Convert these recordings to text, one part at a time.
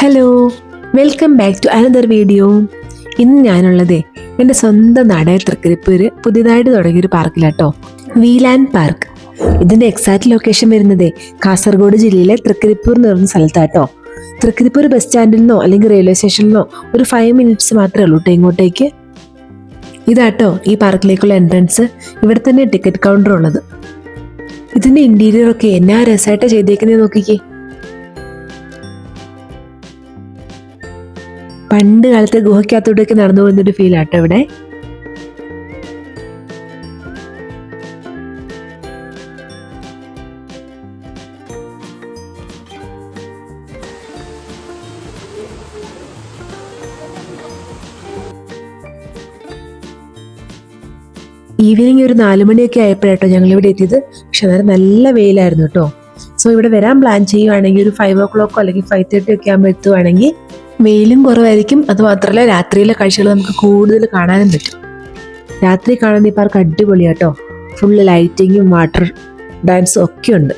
Hello, welcome back to another video. ഇന്ന് ഞാനുള്ളതേ എൻ്റെ സ്വന്തം നാടായ തൃക്കരിപ്പൂര് പുതിയതായിട്ട് തുടങ്ങിയൊരു പാർക്കിലാട്ടോ, വീലാൻഡ് പാർക്ക്. ഇതിൻ്റെ എക്സാക്ട് ലൊക്കേഷൻ വരുന്നതേ കാസർഗോഡ് ജില്ലയിലെ തൃക്കരിപ്പൂർ എന്ന് പറയുന്ന സ്ഥലത്താട്ടോ. തൃക്കരിപ്പൂർ ബസ് സ്റ്റാൻഡിൽ നിന്നോ അല്ലെങ്കിൽ റെയിൽവേ സ്റ്റേഷനിൽ നിന്നോ ഒരു 5 മിനിറ്റ്സ് മാത്രമേ ഉള്ളൂ കേട്ടോ ഇങ്ങോട്ടേക്ക്. ഇതാട്ടോ ഈ പാർക്കിലേക്കുള്ള എൻട്രൻസ്. ഇവിടെ തന്നെ ടിക്കറ്റ് കൗണ്ടർ ഉള്ളത്. ഇതിൻ്റെ ഇന്റീരിയർ ഒക്കെ എന്നാ രസമായിട്ട് ചെയ്തേക്കുന്നത് നോക്കിക്കേ. പണ്ട് കാലത്തെ ഗുഹയ്ക്കകത്തോടൊക്കെ നടന്നു പോകുന്നൊരു ഫീൽ ആട്ടോ ഇവിടെ. ഈവനിങ് ഒരു 4 മണിയൊക്കെ ആയപ്പോഴാട്ടോ ഞങ്ങൾ ഇവിടെ എത്തിയത്. പക്ഷെ അന്നേരം നല്ല വെയിലായിരുന്നു കേട്ടോ. സോ ഇവിടെ വരാൻ പ്ലാൻ ചെയ്യുവാണെങ്കിൽ ഒരു 5 o'clock അല്ലെങ്കിൽ 5:30 ഒക്കെ ആകുമ്പോൾ എത്തുവാണെങ്കിൽ വെയിലും കുറവായിരിക്കും. അതുമാത്രമല്ല രാത്രിയിലെ കാഴ്ചകൾ നമുക്ക് കൂടുതൽ കാണാനും പറ്റും. രാത്രി കാണുന്ന ഈ പാർക്ക് അടിപൊളിയാട്ടോ. ഫുള്ള് ലൈറ്റിങ്ങും വാട്ടർ ഡാൻസും ഒക്കെ ഉണ്ട്.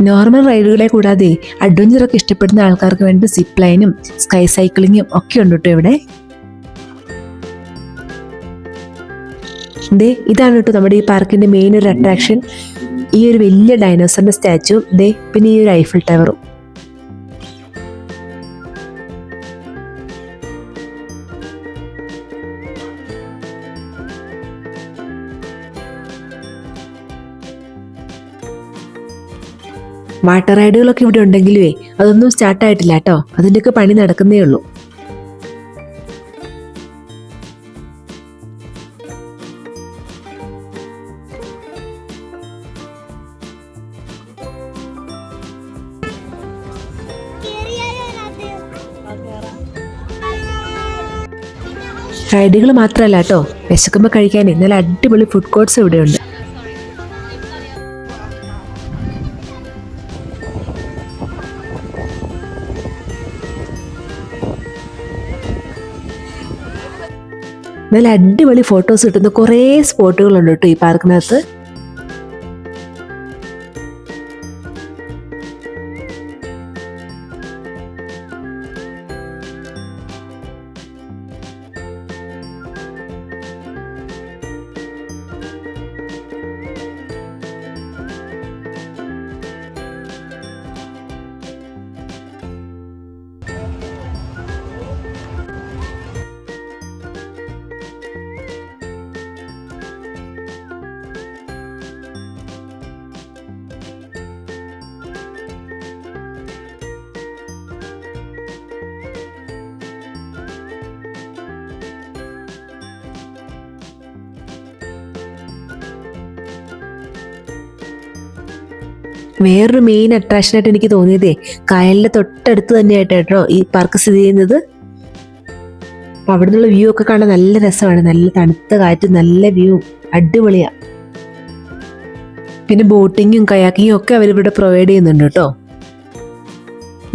നോർമൽ റൈഡുകളെ കൂടാതെ അഡ്വഞ്ചറൊക്കെ ഇഷ്ടപ്പെടുന്ന ആൾക്കാർക്ക് വേണ്ടി സിപ്പ് ലൈനും സ്കൈ സൈക്ലിങ്ങും ഒക്കെ ഉണ്ട് കേട്ടോ ഇവിടെ. ഇതാണ് കേട്ടോ നമ്മുടെ ഈ പാർക്കിന്റെ മെയിൻ ഒരു അട്രാക്ഷൻ. ഈ ഒരു വലിയ ഡൈനോസറിന്റെ സ്റ്റാച്ചു, പിന്നെ ഈ ഒരു ഐഫിൽ ടവറും. വാട്ടർ റൈഡുകളൊക്കെ ഇവിടെ ഉണ്ടെങ്കിലേ അതൊന്നും സ്റ്റാർട്ടായിട്ടില്ല കേട്ടോ. അതിൻ്റെയൊക്കെ പണി നടക്കുന്നേ ഉള്ളൂ. റൈഡുകൾ മാത്രമല്ല കേട്ടോ, വിശക്കുമ്പോൾ കഴിക്കാൻ നല്ല അടിപൊളി ഫുഡ് കോർട്ട്സ് ഇവിടെയുണ്ട്. നല്ല അടിപൊളി ഫോട്ടോസ് കിട്ടുന്ന കുറേ സ്പോട്ടുകളുണ്ട് കേട്ടോ ഈ പാർക്കിനകത്ത്. വേറൊരു മെയിൻ അട്രാക്ഷനായിട്ട് എനിക്ക് തോന്നിയതേ കായലിന്റെ തൊട്ടടുത്ത് തന്നെയായിട്ട് കേട്ടോ ഈ പാർക്ക് സ്ഥിതി ചെയ്യുന്നത്. അപ്പൊ അവിടെ നിന്നുള്ള വ്യൂ ഒക്കെ കാണാൻ നല്ല രസമാണ്. നല്ല തണുത്ത കാറ്റ്, നല്ല വ്യൂ, അടിപൊളിയാ. പിന്നെ ബോട്ടിങ്ങും കയാക്കിങ്ങും ഒക്കെ അവരിവിടെ പ്രൊവൈഡ് ചെയ്യുന്നുണ്ട് കേട്ടോ.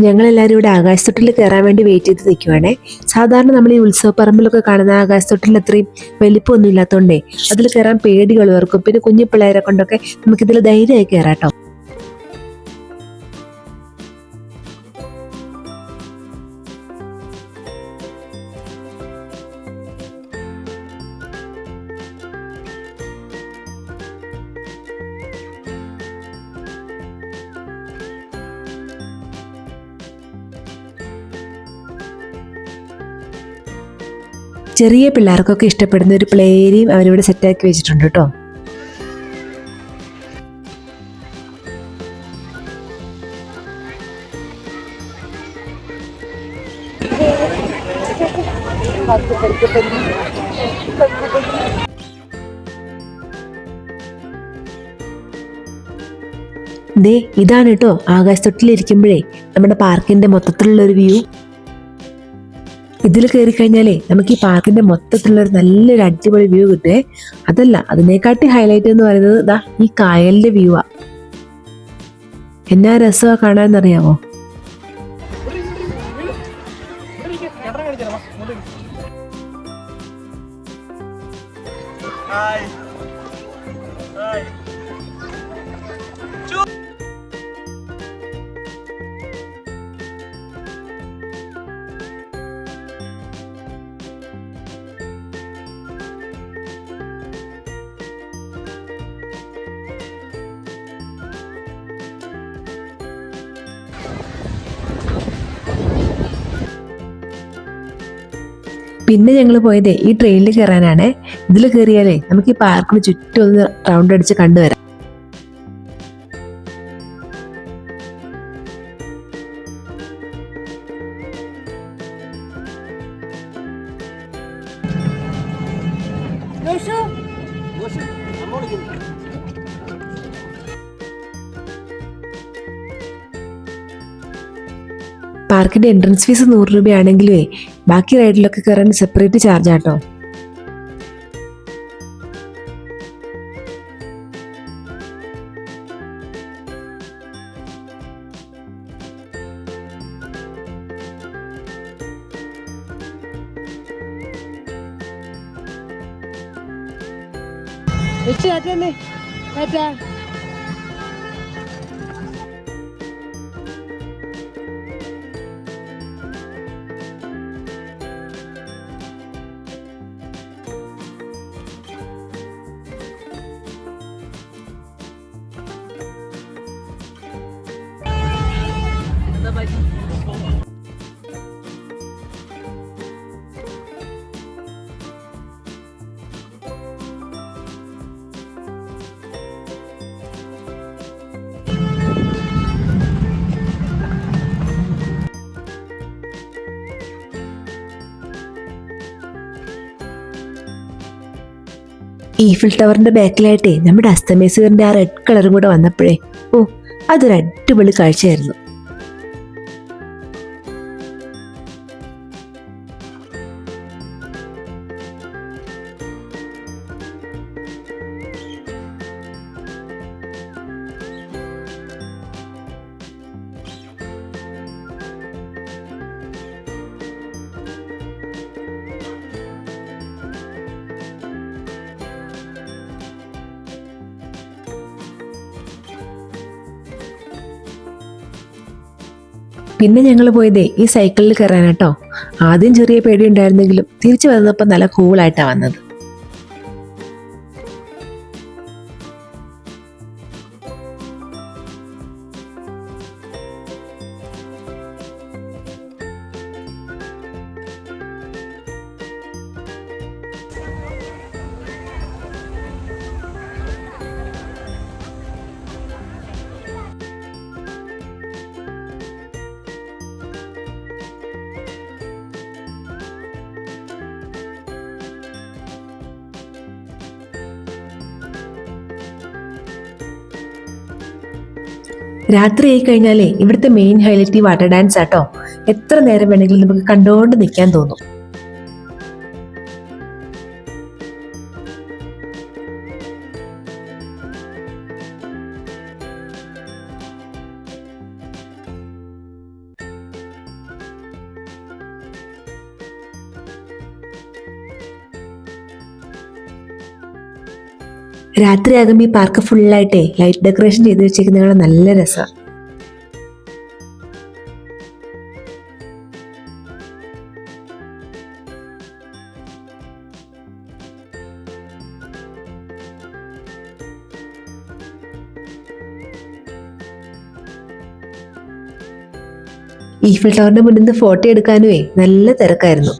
ഞങ്ങളെല്ലാവരും ഇവിടെ ആകാശത്തൊട്ടിൽ കയറാൻ വേണ്ടി വെയിറ്റ് ചെയ്ത് നിൽക്കുവാണേ. സാധാരണ നമ്മൾ ഈ ഉത്സവപ്പറമ്പിലൊക്കെ കാണുന്ന ആകാശത്തൊട്ടിൽ അത്രയും വലിപ്പമൊന്നും ഇല്ലാത്തതുകൊണ്ടേ അതിൽ കയറാൻ പേടികളുവർക്കും. പിന്നെ കുഞ്ഞു പിള്ളേരെ കൊണ്ടൊക്കെ നമുക്കിതിൽ ധൈര്യമായി കയറാട്ടോ. ചെറിയ പിള്ളേർക്കൊക്കെ ഇഷ്ടപ്പെടുന്ന ഒരു പ്ലേ ഏരിയയും അവരിവിടെ സെറ്റാക്കി വെച്ചിട്ടുണ്ട് കേട്ടോ. ഇതാണ് കേട്ടോ ആകാശത്തൊട്ടിലിരിക്കുമ്പോഴേ നമ്മുടെ പാർക്കിന്റെ മൊത്തത്തിലുള്ള ഒരു വ്യൂ. ഇതിൽ കയറി കഴിഞ്ഞാലേ നമുക്ക് ഈ പാർക്കിന്റെ മൊത്തത്തിലുള്ളൊരു നല്ലൊരു അടിപൊളി വ്യൂ കിട്ടുവേ. അതല്ല, അതിനെക്കാട്ടി ഹൈലൈറ്റ് എന്ന് പറയുന്നത് ഈ കായലിന്റെ വ്യൂ ആ. എന്നാ രസമാ കാണാന്നറിയാമോ. പിന്നെ ഞങ്ങൾ പോയത് ഈ ട്രെയിനിൽ കയറാനാണ്. ഇതിൽ കയറിയാലേ നമുക്ക് ഈ പാർക്കിന് ചുറ്റും ഒന്ന് റൗണ്ട് അടിച്ച് കണ്ടുവരാം. പാർക്കിന്റെ എൻട്രൻസ് ഫീസ് 100 രൂപയാണെങ്കിലേ ബാക്കി റൈഡിലൊക്കെ കയറാൻ സെപ്പറേറ്റ് ചാർജ് ആട്ടോ. ഈഫിൽ ടവറിന്റെ ബാക്കിലായിട്ടേ നമ്മുടെ അസ്തമേസുകാരന്റെ ആ റെഡ് കളറും കൂടെ വന്നപ്പോഴേ അതൊരു അടിപൊളി കാഴ്ചയായിരുന്നു. പിന്നെ ഞങ്ങൾ പോയതേ ഈ സൈക്കിളിൽ കയറാനാട്ടോ. ആദ്യം ചെറിയ പേടി ഉണ്ടായിരുന്നെങ്കിലും തിരിച്ചു വന്നപ്പോൾ നല്ല കൂളായിട്ടാണ് വന്നത്. രാത്രി ആയി കഴിഞ്ഞാലേ ഇവിടുത്തെ മെയിൻ ഹൈലൈറ്റ് ഈ വാട്ടർ ഡാൻസ് ആട്ടോ. എത്ര നേരം വേണമെങ്കിലും നമുക്ക് കണ്ടുകൊണ്ട് നിൽക്കാൻ തോന്നും. രാത്രിയാകുമ്പോൾ ഈ പാർക്ക് ഫുള്ളായിട്ടേ ലൈറ്റ് ഡെക്കറേഷൻ ചെയ്ത് വെച്ചേക്കുന്നത് നല്ല രസമാണ്. ഈഫിൽ ടവറിന്റെ മുന്നിൽ നിന്ന് ഫോട്ടോ എടുക്കാനുമേ നല്ല തിരക്കായിരുന്നു.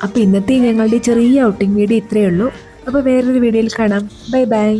അപ്പോൾ ഇന്നത്തെ ഞങ്ങളുടെ ചെറിയ ഔട്ടിംഗ് വീഡിയോ ഇത്രയേ ഉള്ളൂ. അപ്പോൾ വേറൊരു വീഡിയോയിൽ കാണാം. Bye bye.